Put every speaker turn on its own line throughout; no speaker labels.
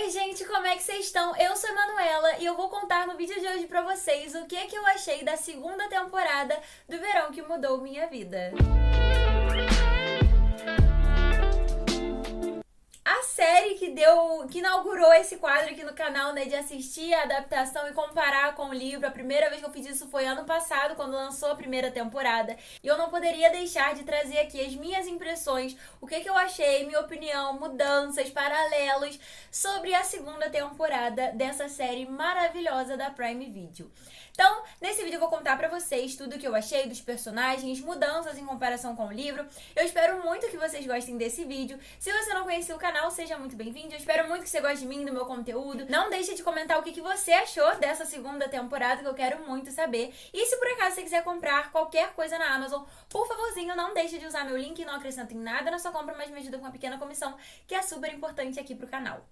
Oi gente, como é que vocês estão? Eu sou a Manuela e eu vou contar no vídeo de hoje pra vocês o que eu achei da segunda temporada do Verão que Mudou Minha Vida. A série que inaugurou esse quadro aqui no canal, né, de assistir a adaptação e comparar com o livro. A primeira vez que eu fiz isso foi ano passado, quando lançou a primeira temporada. E eu não poderia deixar de trazer aqui as minhas impressões, o que eu achei, minha opinião, mudanças, paralelos sobre a segunda temporada dessa série maravilhosa da Prime Video. Então, nesse vídeo eu vou contar pra vocês tudo o que eu achei dos personagens, mudanças em comparação com o livro. Eu espero muito que vocês gostem desse vídeo. Se você não conhecia o canal, seja muito bem-vindo. Eu espero muito que você goste de mim, do meu conteúdo. Não deixe de comentar o que você achou dessa segunda temporada, que eu quero muito saber. E se por acaso você quiser comprar qualquer coisa na Amazon, por favorzinho, não deixe de usar meu link, não acrescenta em nada na sua compra, mas me ajuda com uma pequena comissão, que é super importante aqui pro canal.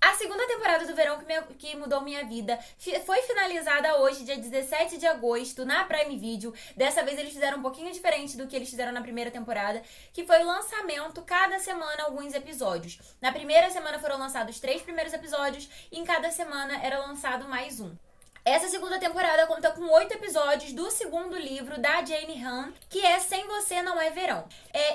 A segunda temporada do Verão que Mudou Minha Vida foi finalizada hoje, dia 17 de agosto, na Prime Video. Dessa vez eles fizeram um pouquinho diferente do que eles fizeram na primeira temporada, que foi o lançamento, cada semana, alguns episódios. Na primeira semana foram lançados 3 primeiros episódios e em cada semana era lançado mais um. Essa segunda temporada conta com 8 episódios do segundo livro da Jane Han, que é Sem Você Não É Verão.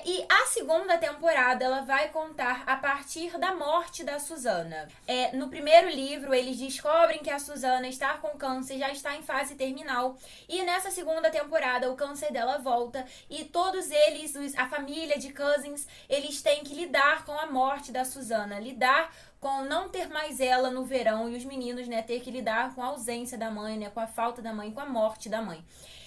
E a segunda temporada ela vai contar a partir da morte da Susana. No primeiro livro, eles descobrem que a Susana está com câncer, já está em fase terminal. E nessa segunda temporada, o câncer dela volta e todos eles, a família de Cousins, eles têm que lidar com a morte da Susana, lidar com não ter mais ela no verão e os meninos, né, ter que lidar com a ausência da mãe, né, com a falta da mãe, com a morte da mãe.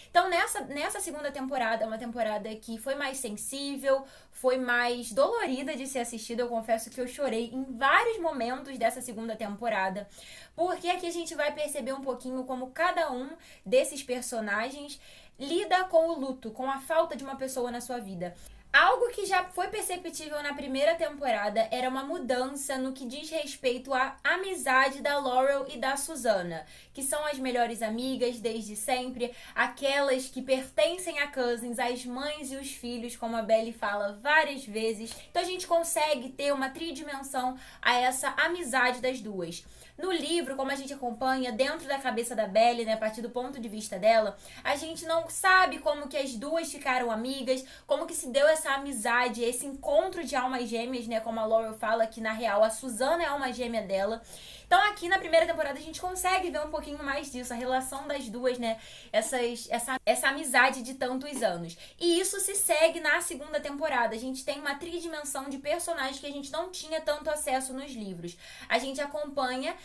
Então, nessa segunda temporada, é uma temporada que foi mais sensível, foi mais dolorida de ser assistida. Eu confesso que eu chorei em vários momentos dessa segunda temporada, porque aqui a gente vai perceber um pouquinho como cada um desses personagens lida com o luto, com a falta de uma pessoa na sua vida. Algo que já foi perceptível na primeira temporada era uma mudança no que diz respeito à amizade da Laurel e da Susana, que são as melhores amigas desde sempre, aquelas que pertencem a Cousins, as mães e os filhos, como a Belly fala várias vezes. Então a gente consegue ter uma tridimensão a essa amizade das duas. No livro, como a gente acompanha dentro da cabeça da Belly, né, a partir do ponto de vista dela, a gente não sabe como que as duas ficaram amigas, como que se deu essa amizade, esse encontro de almas gêmeas, né, como a Laurel fala que na real a Susana é a alma gêmea dela. Então aqui na primeira temporada a gente consegue ver um pouquinho mais disso, a relação das duas, né, essa amizade de tantos anos. E isso se segue na segunda temporada. A gente tem uma tridimensão de personagens que a gente não tinha tanto acesso nos livros. A gente acompanha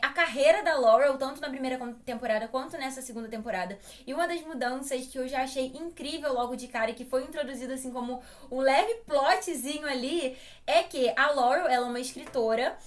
a carreira da Laurel, tanto na primeira temporada quanto nessa segunda temporada. E uma das mudanças que eu já achei incrível logo de cara e que foi introduzida assim como um leve plotzinho ali, é que a Laurel, ela é uma escritora,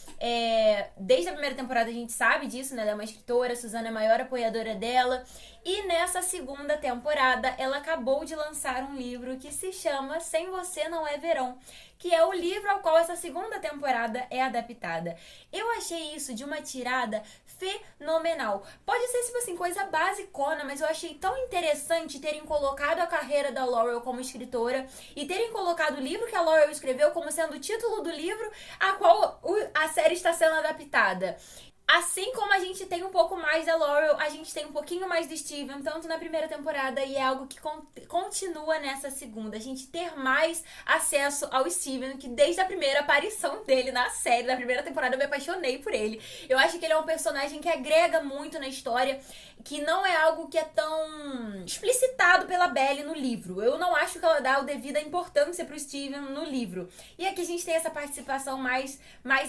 desde a primeira temporada a gente sabe disso, né? Ela é uma escritora, a Susana é a maior apoiadora dela. E nessa segunda temporada, ela acabou de lançar um livro que se chama Sem Você Não É Verão, que é o livro ao qual essa segunda temporada é adaptada. Eu achei isso de uma tirada fenomenal. Pode ser, tipo assim, coisa basicona, mas eu achei tão interessante terem colocado a carreira da Laurel como escritora e terem colocado o livro que a Laurel escreveu como sendo o título do livro a qual a série está sendo adaptada. Assim como a gente tem um pouco mais da Laurel, a gente tem um pouquinho mais do Steven, tanto na primeira temporada, e é algo que continua nessa segunda. A gente ter mais acesso ao Steven, que desde a primeira aparição dele na série, na primeira temporada, eu me apaixonei por ele. Eu acho que ele é um personagem que agrega muito na história, que não é algo que é tão explicitado pela Belly no livro. Eu não acho que ela dá a devida importância pro Steven no livro. E aqui a gente tem essa participação mais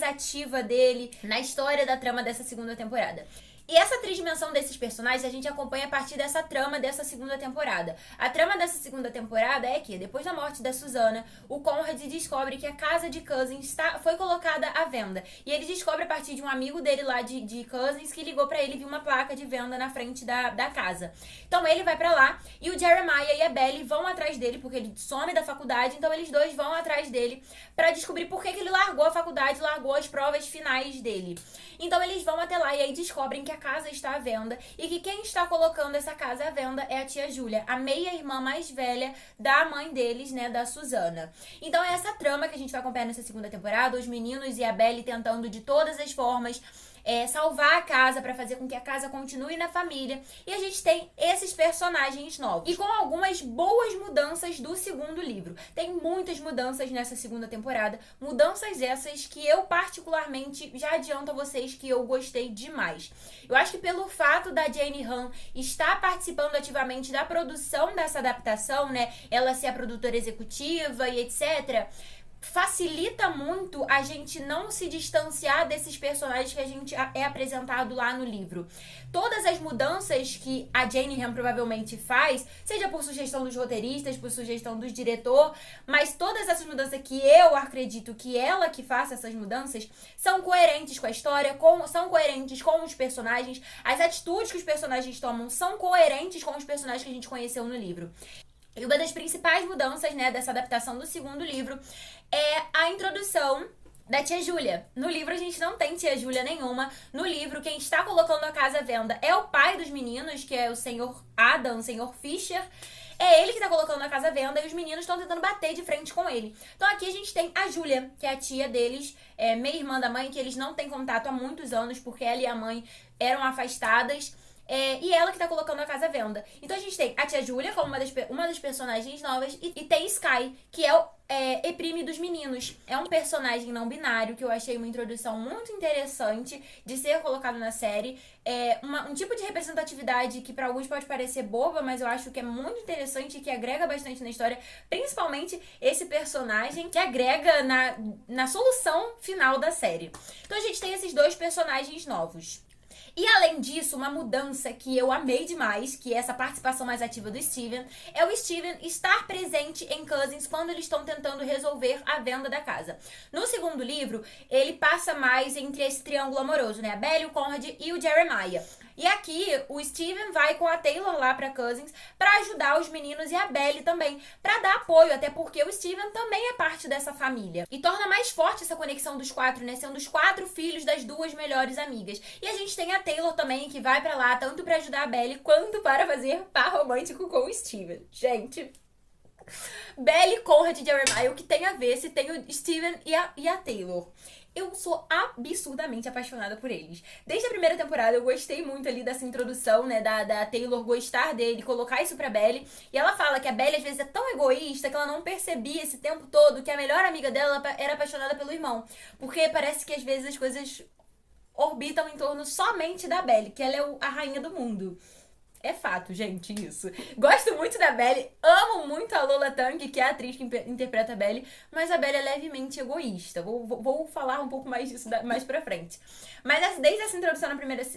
ativa dele na história da trama dessa segunda temporada. E essa tridimensão desses personagens a gente acompanha a partir dessa trama dessa segunda temporada. A trama dessa segunda temporada é que, depois da morte da Susana, o Conrad descobre que a casa de Cousins foi colocada à venda. E ele descobre a partir de um amigo dele lá de Cousins que ligou pra ele e viu uma placa de venda na frente da casa. Então ele vai pra lá e o Jeremiah e a Belly vão atrás dele, porque ele some da faculdade, então eles dois vão atrás dele pra descobrir por que ele largou a faculdade, largou as provas finais dele. Então eles vão até lá e aí descobrem que a casa está à venda e que quem está colocando essa casa à venda é a tia Júlia, a meia-irmã mais velha da mãe deles, né, da Susana. Então é essa trama que a gente vai acompanhar nessa segunda temporada, os meninos e a Belly tentando de todas as formas salvar a casa para fazer com que a casa continue na família. E a gente tem esses personagens novos. E com algumas boas mudanças do segundo livro. Tem muitas mudanças nessa segunda temporada. Mudanças essas que eu particularmente já adianto a vocês que eu gostei demais. Eu acho que pelo fato da Jane Han estar participando ativamente da produção dessa adaptação, né? Ela ser a produtora executiva e etc., facilita muito a gente não se distanciar desses personagens que a gente é apresentado lá no livro. Todas as mudanças que a Jane Han provavelmente faz, seja por sugestão dos roteiristas, por sugestão do diretor, mas todas essas mudanças que eu acredito que ela que faça essas mudanças, são coerentes com a história, são coerentes com os personagens, as atitudes que os personagens tomam são coerentes com os personagens que a gente conheceu no livro. E uma das principais mudanças, né, dessa adaptação do segundo livro é a introdução da tia Júlia. No livro a gente não tem tia Júlia nenhuma. No livro, quem está colocando a casa à venda é o pai dos meninos, que é o senhor Adam, o senhor Fisher. É ele que tá colocando a casa à venda e os meninos estão tentando bater de frente com ele. Então aqui a gente tem a Júlia, que é a tia deles, meia-irmã da mãe, que eles não têm contato há muitos anos, porque ela e a mãe eram afastadas. E ela que tá colocando a casa à venda. Então a gente tem a tia Júlia como uma das personagens novas e tem Sky, que é o Eprime dos meninos. É um personagem não binário que eu achei uma introdução muito interessante de ser colocado na série. Um tipo de representatividade que para alguns pode parecer boba, mas eu acho que é muito interessante e que agrega bastante na história. Principalmente esse personagem que agrega na solução final da série. Então a gente tem esses dois personagens novos. E além disso, uma mudança que eu amei demais, que é essa participação mais ativa do Steven, é o Steven estar presente em Cousins quando eles estão tentando resolver a venda da casa. No segundo livro, ele passa mais entre esse triângulo amoroso, né? A Belly, o Conrad e o Jeremiah. E aqui, o Steven vai com a Taylor lá pra Cousins pra ajudar os meninos e a Belly também, pra dar apoio, até porque o Steven também é parte dessa família. E torna mais forte essa conexão dos quatro, né? Sendo os 4 filhos das 2 melhores amigas. E a gente tem a Taylor também, que vai pra lá, tanto pra ajudar a Belly, quanto para fazer par romântico com o Steven. Gente... Belly, Conrad e Jeremiah, o que tem a ver se tem o Steven e a Taylor? Eu sou absurdamente apaixonada por eles. Desde a primeira temporada eu gostei muito ali dessa introdução, né, da Taylor gostar dele, colocar isso pra Belly. E ela fala que a Belly às vezes é tão egoísta que ela não percebia esse tempo todo que a melhor amiga dela era apaixonada pelo irmão. Porque parece que às vezes as coisas orbitam em torno somente da Belly, que ela é a rainha do mundo. É fato, gente, isso. Gosto muito da Belly, amo muito a Lola Tang, que é a atriz que interpreta a Belly, mas a Belly é levemente egoísta. Vou falar um pouco mais disso mais pra frente. Mas desde essa introdução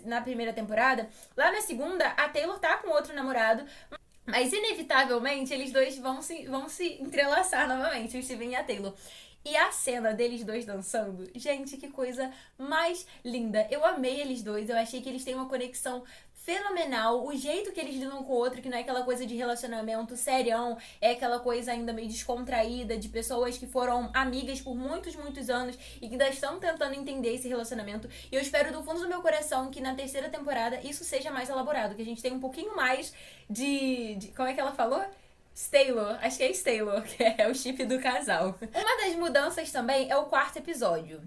na primeira temporada, lá na segunda, a Taylor tá com outro namorado, mas inevitavelmente eles dois vão se entrelaçar novamente, o Steven e a Taylor. E a cena deles dois dançando, gente, que coisa mais linda. Eu amei eles dois, eu achei que eles têm uma conexão fenomenal. O jeito que eles lidam com o outro, que não é aquela coisa de relacionamento serião, é aquela coisa ainda meio descontraída, de pessoas que foram amigas por muitos, muitos anos e que ainda estão tentando entender esse relacionamento. E eu espero do fundo do meu coração que na terceira temporada isso seja mais elaborado, que a gente tenha um pouquinho mais de como é que ela falou? Staylor, acho que é Staylor, que é o chip do casal. Uma das mudanças também é o 4º episódio.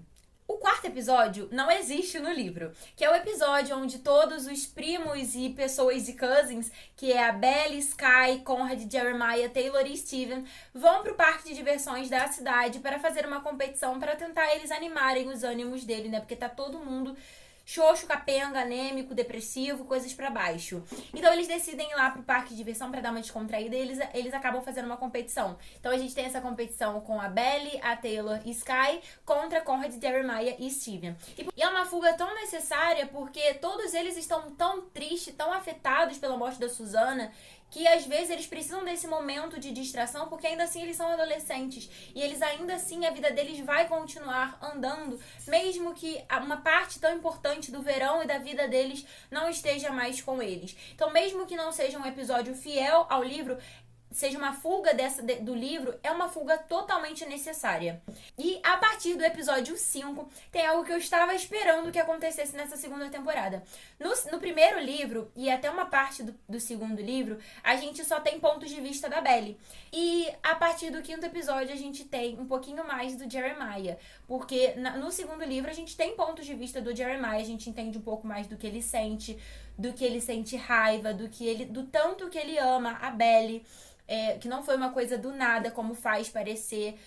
O 4º episódio não existe no livro, que é o episódio onde todos os primos e pessoas de Cousins, que é a Belly, Sky, Conrad, Jeremiah, Taylor e Steven, vão pro parque de diversões da cidade para fazer uma competição para tentar eles animarem os ânimos dele, né? Porque tá todo mundo xoxo, capenga, anêmico, depressivo, coisas pra baixo. Então eles decidem ir lá pro parque de diversão pra dar uma descontraída e eles acabam fazendo uma competição. Então a gente tem essa competição com a Belly, a Taylor e Sky contra Conrad, Jeremiah e Steven. E é uma fuga tão necessária porque todos eles estão tão tristes, tão afetados pela morte da Susana, que às vezes eles precisam desse momento de distração, porque ainda assim eles são adolescentes. E eles ainda assim, a vida deles vai continuar andando, mesmo que uma parte tão importante do verão e da vida deles não esteja mais com eles. Então, mesmo que não seja um episódio fiel ao livro, seja uma fuga do livro, é uma fuga totalmente necessária. E a partir do episódio 5, tem algo que eu estava esperando que acontecesse nessa segunda temporada. No primeiro livro, e até uma parte do segundo livro, a gente só tem pontos de vista da Belly. E a partir do quinto episódio, a gente tem um pouquinho mais do Jeremiah. Porque no segundo livro, a gente tem pontos de vista do Jeremiah, a gente entende um pouco mais do que ele sente, raiva, do tanto que ele ama a Belly. Que não foi uma coisa do nada, como faz parecer,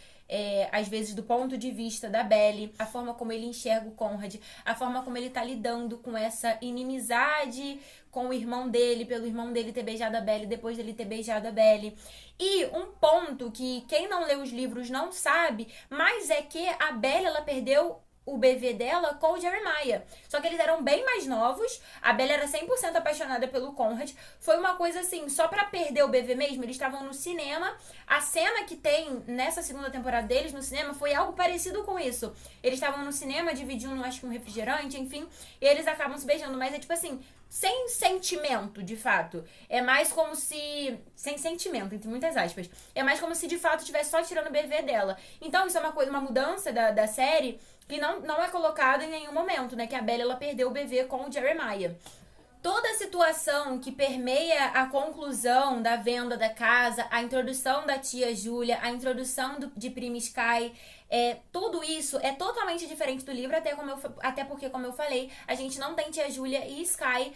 às vezes, do ponto de vista da Belly, a forma como ele enxerga o Conrad, a forma como ele tá lidando com essa inimizade com o irmão dele, pelo irmão dele ter beijado a Belly, depois dele ter beijado a Belly. E um ponto que quem não lê os livros não sabe, mas é que a Belly, ela perdeu o bebê dela com o Jeremiah. Só que eles eram bem mais novos. A Bella era 100% apaixonada pelo Conrad. Foi uma coisa assim, só pra perder o bebê mesmo. Eles estavam no cinema. A cena que tem nessa segunda temporada deles no cinema foi algo parecido com isso. Eles estavam no cinema, dividindo, acho que um refrigerante, enfim. E eles acabam se beijando. Mas é tipo assim, sem sentimento, de fato. É mais como se... Sem sentimento, entre muitas aspas. É mais como se, de fato, estivesse só tirando o bebê dela. Então, isso é uma mudança da série que não é colocada em nenhum momento, né? Que a Bella, ela perdeu o bebê com o Jeremiah. Toda a situação que permeia a conclusão da venda da casa, a introdução da tia Júlia, a introdução de Prima Sky, tudo isso é totalmente diferente do livro, até porque, como eu falei, a gente não tem tia Júlia e Sky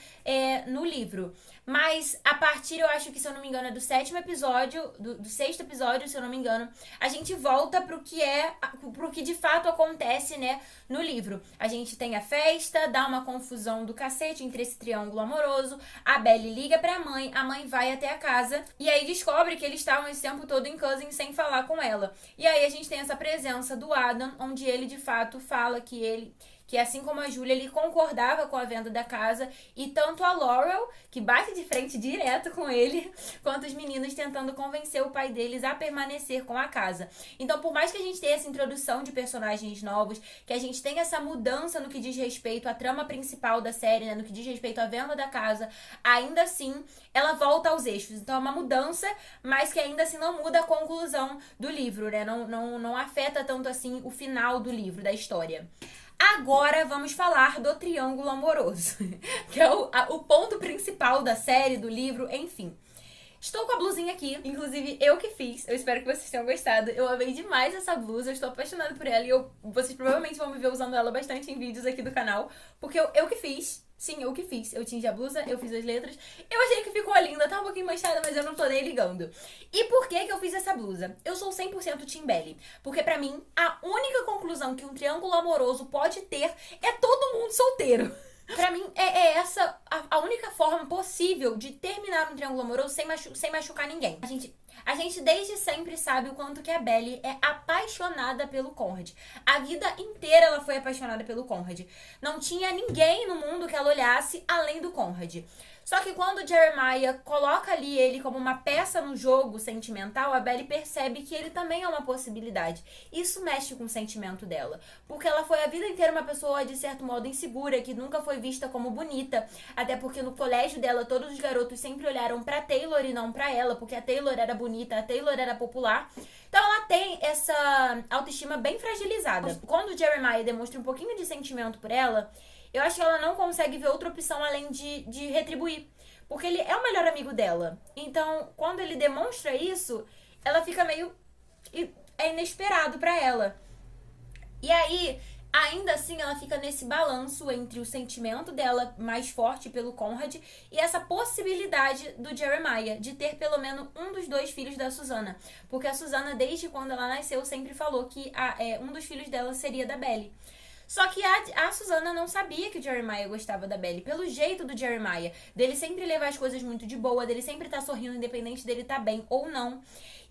no livro. Mas a partir, eu acho que, se eu não me engano, é do sétimo episódio, do sexto episódio, se eu não me engano, a gente volta pro que de fato acontece, né, no livro. A gente tem a festa, dá uma confusão do cacete entre esse triângulo amoroso, a Belly liga pra mãe, a mãe vai até a casa, e aí descobre que eles estavam esse tempo todo em Cousins sem falar com ela. E aí a gente tem essa presença do Adam, onde ele de fato fala que assim como a Julia, ele concordava com a venda da casa, e tanto a Laurel, que bate de frente direto com ele, quanto os meninos tentando convencer o pai deles a permanecer com a casa. Então, por mais que a gente tenha essa introdução de personagens novos, que a gente tenha essa mudança no que diz respeito à trama principal da série, né, no que diz respeito à venda da casa, ainda assim, ela volta aos eixos. Então, é uma mudança, mas que ainda assim não muda a conclusão do livro, né? Não afeta tanto assim o final do livro, da história. Agora vamos falar do triângulo amoroso, que é o ponto principal da série, do livro, enfim. Estou com a blusinha aqui, inclusive eu que fiz, eu espero que vocês tenham gostado. Eu amei demais essa blusa, eu estou apaixonada por ela e vocês provavelmente vão me ver usando ela bastante em vídeos aqui do canal, porque eu que fiz. Sim, eu que fiz. Eu tingi a blusa, eu fiz as letras. Eu achei que ficou linda, tá um pouquinho manchada, mas eu não tô nem ligando. E por que eu fiz essa blusa? Eu sou 100% Team Belly. Porque pra mim, a única conclusão que um triângulo amoroso pode ter é todo mundo solteiro. Pra mim, essa a única forma possível de terminar um triângulo amoroso sem machucar ninguém. A gente desde sempre sabe o quanto que a Belly é apaixonada pelo Conrad. A vida inteira ela foi apaixonada pelo Conrad. Não tinha ninguém no mundo que ela olhasse além do Conrad. Só que quando o Jeremiah coloca ali ele como uma peça no jogo sentimental, a Belly percebe que ele também é uma possibilidade. Isso mexe com o sentimento dela. Porque ela foi a vida inteira uma pessoa, de certo modo, insegura, que nunca foi vista como bonita. Até porque no colégio dela, todos os garotos sempre olharam pra Taylor e não pra ela, porque a Taylor era bonita, a Taylor era popular. Então ela tem essa autoestima bem fragilizada. Quando o Jeremiah demonstra um pouquinho de sentimento por ela, eu acho que ela não consegue ver outra opção além de retribuir. Porque ele é o melhor amigo dela. Então, quando ele demonstra isso, ela fica meio... É inesperado pra ela. E aí, ainda assim, ela fica nesse balanço entre o sentimento dela mais forte pelo Conrad e essa possibilidade do Jeremiah de ter pelo menos um dos dois filhos da Susannah. Porque a Susannah, desde quando ela nasceu, sempre falou que um dos filhos dela seria da Belly. Só que a Susannah não sabia que o Jeremiah gostava da Belly. Pelo jeito do Jeremiah, dele sempre levar as coisas muito de boa, dele sempre estar sorrindo, independente dele estar bem ou não.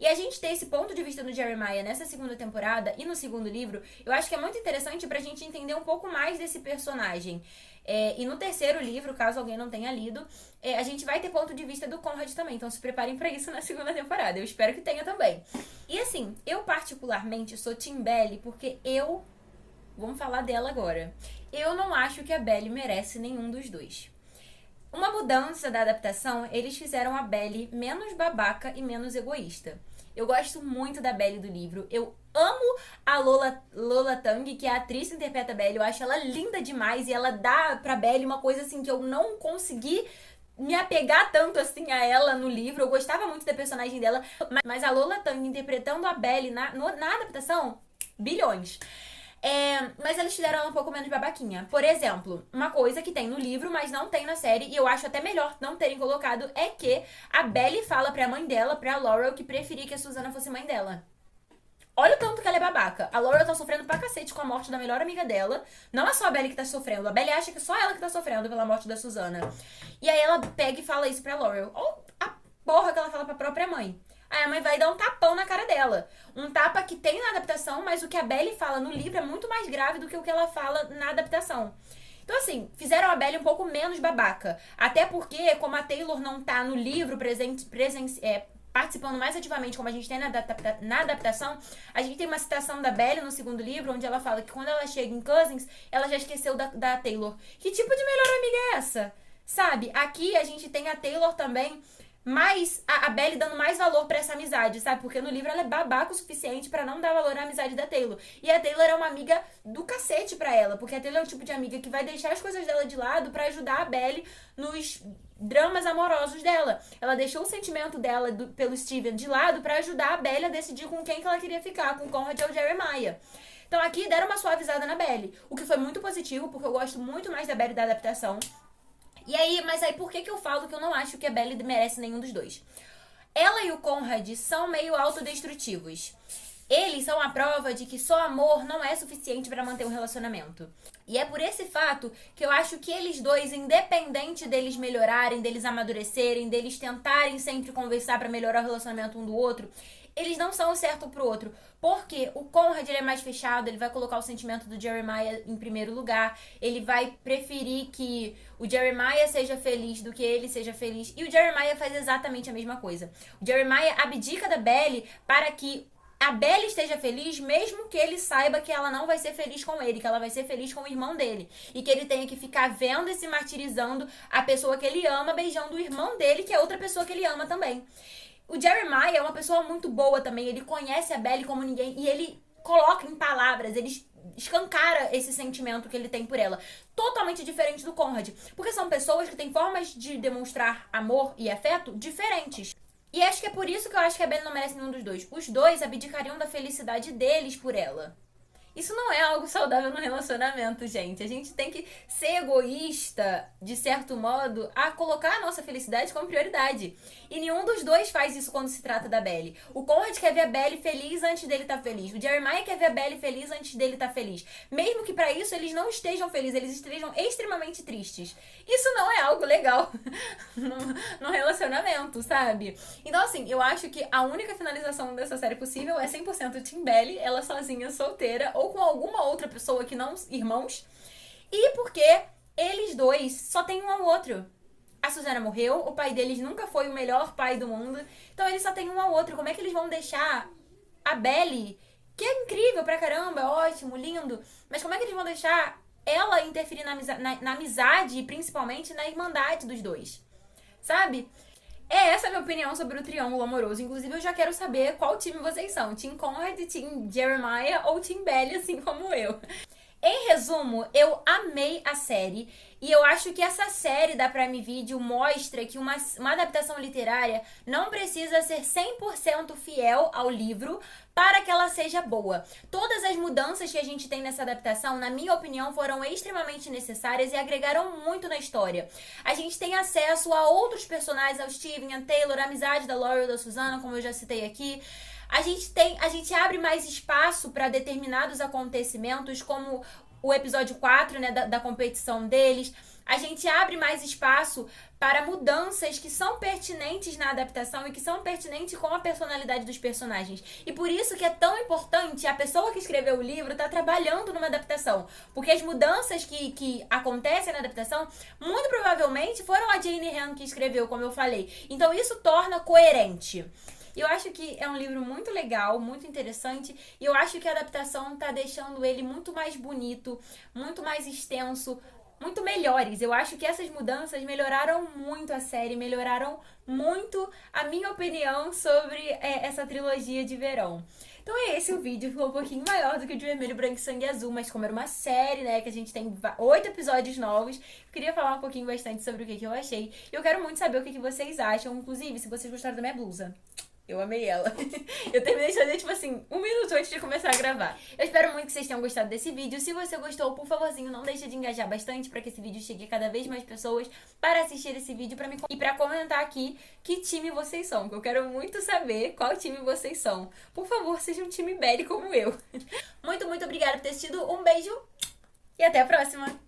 E a gente ter esse ponto de vista do Jeremiah nessa segunda temporada e no segundo livro, eu acho que é muito interessante pra gente entender um pouco mais desse personagem. E no terceiro livro, caso alguém não tenha lido, a gente vai ter ponto de vista do Conrad também. Então se preparem pra isso na segunda temporada. Eu espero que tenha também. E assim, eu particularmente sou Team Belly porque vamos falar dela agora. Eu não acho que a Belly merece nenhum dos dois. Uma mudança da adaptação, eles fizeram a Belle menos babaca e menos egoísta. Eu gosto muito da Belle do livro. Eu amo a Lola Tang, que é a atriz que interpreta a Belle. Eu acho ela linda demais e ela dá pra Belle uma coisa assim que eu não consegui me apegar tanto assim a ela no livro. Eu gostava muito da personagem dela, mas a Lola Tang interpretando a Belle na adaptação, bilhões. Mas eles fizeram ela um pouco menos babaquinha. Por exemplo, uma coisa que tem no livro, mas não tem na série, e eu acho até melhor não terem colocado, é que a Belle fala pra mãe dela, pra Laurel, que preferia que a Susana fosse mãe dela. Olha o tanto que ela é babaca. A Laurel tá sofrendo pra cacete com a morte da melhor amiga dela. Não é só a Belle que tá sofrendo. A Belle acha que é só ela que tá sofrendo pela morte da Susana. E aí ela pega e fala isso pra Laurel. Ou a porra que ela fala pra própria mãe. Aí a mãe vai dar um tapão na cara dela. Um tapa que tem na adaptação, mas o que a Belle fala no livro é muito mais grave do que o que ela fala na adaptação. Então, assim, fizeram a Belle um pouco menos babaca. Até porque, como a Taylor não tá no livro participando mais ativamente, como a gente tem na adaptação, a gente tem uma citação da Belle no segundo livro, onde ela fala que quando ela chega em Cousins, ela já esqueceu da Taylor. Que tipo de melhor amiga é essa? Sabe? Aqui a gente tem a Taylor também, mas a Belle dando mais valor pra essa amizade, sabe? Porque no livro ela é babaca o suficiente pra não dar valor à amizade da Taylor. E a Taylor é uma amiga do cacete pra ela, porque a Taylor é o tipo de amiga que vai deixar as coisas dela de lado pra ajudar a Belle nos dramas amorosos dela. Ela deixou o sentimento dela pelo Steven de lado pra ajudar a Belle a decidir com quem que ela queria ficar, com Conrad ou Jeremiah. Então aqui deram uma suavizada na Belle, o que foi muito positivo, porque eu gosto muito mais da Belle da adaptação. E aí, mas aí por que eu falo que eu não acho que a Belle merece nenhum dos dois? Ela e o Conrad são meio autodestrutivos. Eles são a prova de que só amor não é suficiente para manter um relacionamento. E é por esse fato que eu acho que eles dois, independente deles melhorarem, deles amadurecerem, deles tentarem sempre conversar para melhorar o relacionamento um do outro, eles não são o certo pro outro. Porque o Conrad ele é mais fechado, ele vai colocar o sentimento do Jeremiah em primeiro lugar, ele vai preferir que o Jeremiah seja feliz do que ele seja feliz. E o Jeremiah faz exatamente a mesma coisa. O Jeremiah abdica da Belle para que a Belle esteja feliz, mesmo que ele saiba que ela não vai ser feliz com ele, que ela vai ser feliz com o irmão dele. E que ele tenha que ficar vendo e se martirizando a pessoa que ele ama, beijando o irmão dele, que é outra pessoa que ele ama também. O Jeremiah é uma pessoa muito boa também, ele conhece a Belle como ninguém, e ele coloca em palavras, ele escancara esse sentimento que ele tem por ela. Totalmente diferente do Conrad. Porque são pessoas que têm formas de demonstrar amor e afeto diferentes. E acho que é por isso que eu acho que a Belle não merece nenhum dos dois. Os dois abdicariam da felicidade deles por ela. Isso não é algo saudável no relacionamento, gente. A gente tem que ser egoísta, de certo modo, a colocar a nossa felicidade como prioridade. E nenhum dos dois faz isso quando se trata da Belle. O Conrad quer ver a Belle feliz antes dele estar feliz. O Jeremiah quer ver a Belle feliz antes dele estar feliz. Mesmo que para isso eles não estejam felizes, eles estejam extremamente tristes. Isso não é algo legal no relacionamento, sabe? Então, assim, eu acho que a única finalização dessa série possível é 100% Team Belle, ela sozinha, solteira, ou com alguma outra pessoa que não irmãos. E porque eles dois só têm um ao outro. A Susana morreu, o pai deles nunca foi o melhor pai do mundo, então eles só têm um ao outro. Como é que eles vão deixar a Belle, que é incrível pra caramba, ótimo, lindo, mas como é que eles vão deixar ela interferir na amizade e principalmente na irmandade dos dois? Sabe? É essa a minha opinião sobre o triângulo amoroso. Inclusive, eu já quero saber qual time vocês são. Team Conrad, Team Jeremiah ou Team Belle, assim como eu. Em resumo, eu amei a série e eu acho que essa série da Prime Video mostra que uma adaptação literária não precisa ser 100% fiel ao livro para que ela seja boa. Todas as mudanças que a gente tem nessa adaptação, na minha opinião, foram extremamente necessárias e agregaram muito na história. A gente tem acesso a outros personagens, ao Steven, a Taylor, a amizade da Laurel e da Susana, como eu já citei aqui. A gente abre mais espaço para determinados acontecimentos, como o episódio 4, né, da competição deles. A gente abre mais espaço para mudanças que são pertinentes na adaptação e que são pertinentes com a personalidade dos personagens. E por isso que é tão importante a pessoa que escreveu o livro estar trabalhando numa adaptação. Porque as mudanças que acontecem na adaptação, muito provavelmente foram a Jane Han que escreveu, como eu falei. Então isso torna coerente. Eu acho que é um livro muito legal, muito interessante, e eu acho que a adaptação tá deixando ele muito mais bonito, muito mais extenso, muito melhores. Eu acho que essas mudanças melhoraram muito a série, melhoraram muito a minha opinião sobre essa trilogia de verão. Então é esse o vídeo, ficou um pouquinho maior do que o de Vermelho, Branco e Sangue Azul, mas como era uma série, né, que a gente tem 8 episódios novos, eu queria falar um pouquinho bastante sobre o que eu achei. E eu quero muito saber o que vocês acham, inclusive se vocês gostaram da minha blusa. Eu amei ela. Eu terminei de fazer, tipo assim, 1 minuto antes de começar a gravar. Eu espero muito que vocês tenham gostado desse vídeo. Se você gostou, por favorzinho, não deixa de engajar bastante para que esse vídeo chegue a cada vez mais pessoas para assistir esse vídeo e para comentar aqui que time vocês são, que eu quero muito saber qual time vocês são. Por favor, seja um time Belly como eu. Muito, muito obrigada por ter assistido. Um beijo e até a próxima!